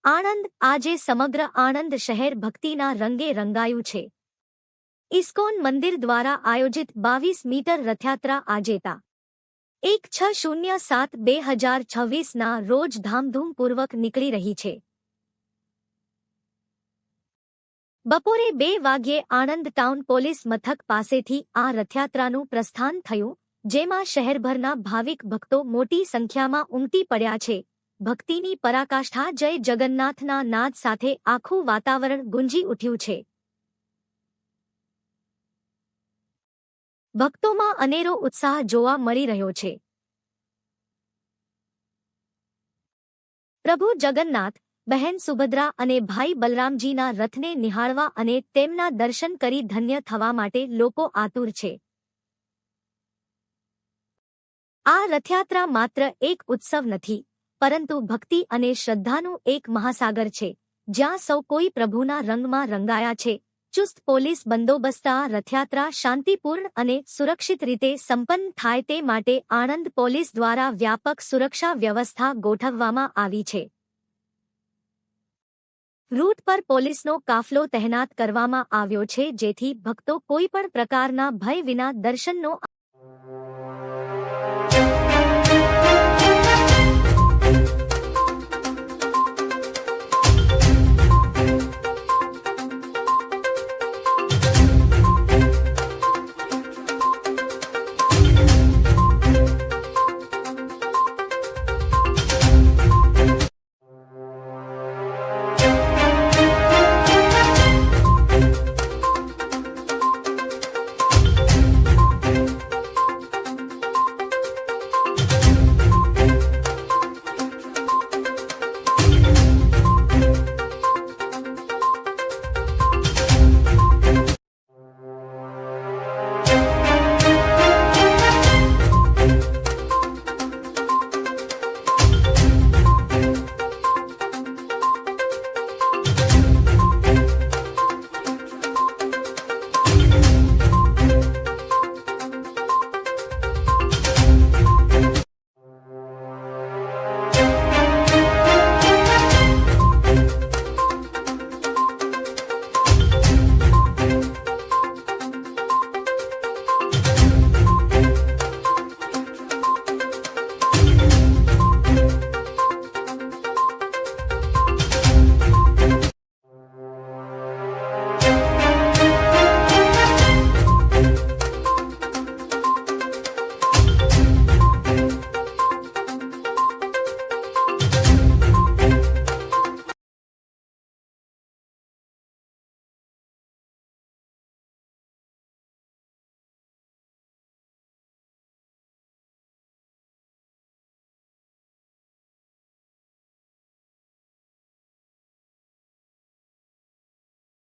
આણંદ આજે સમગ્ર આણંદ શહેર ભક્તિના રંગે રંગાયું છે। ઇસ્કોન મંદિર દ્વારા આયોજિત 22 મીટર રથયાત્રા આજે તા 1/6/07/2026 ના રોજ ધામધૂમપૂર્વક નીકળી રહી છે। બપોરે 2 વાગ્યે આણંદ ટાઉન પોલીસ મથક પાસેથી આ રથયાત્રાનું પ્રસ્થાન થયું, જેમાં શહેરભરના ભાવિક ભક્તો મોટી સંખ્યામાં ઉમટી પડ્યા છે। ભક્તિની પરાકાષ્ઠા જય જગન્નાથના નાદ સાથે આખું વાતાવરણ ગુંજી ઉઠ્યું છે। ભક્તોમાં અનેરો ઉત્સાહ જોવા મળી રહ્યો છે। પ્રભુ જગન્નાથ, બહેન સુભદ્રા અને ભાઈ બલરામજીના રથને નિહાળવા અને તેમના દર્શન કરી ધન્ય થવા માટે લોકો આતુર છે। આ રથયાત્રા માત્ર એક ઉત્સવ નથી, પરંતુ ભક્તિ અને શ્રદ્ધાનું એક મહાસાગર છે, જ્યાં સૌ કોઈ પ્રભુના રંગમાં રંગાયા છે। ચુસ્ત પોલીસ બંદોબસ્ત આ રથયાત્રા શાંતિપૂર્ણ અને સુરક્ષિત રીતે સંપન્ન થાય તે માટે આણંદ પોલીસ દ્વારા વ્યાપક સુરક્ષા વ્યવસ્થા ગોઠવવામાં આવી છે। રૂટ પર પોલીસનો કાફલો તહેનાત કરવામાં આવ્યો છે, જેથી ભક્તો કોઈપણ પ્રકારના ભય વિના દર્શનનો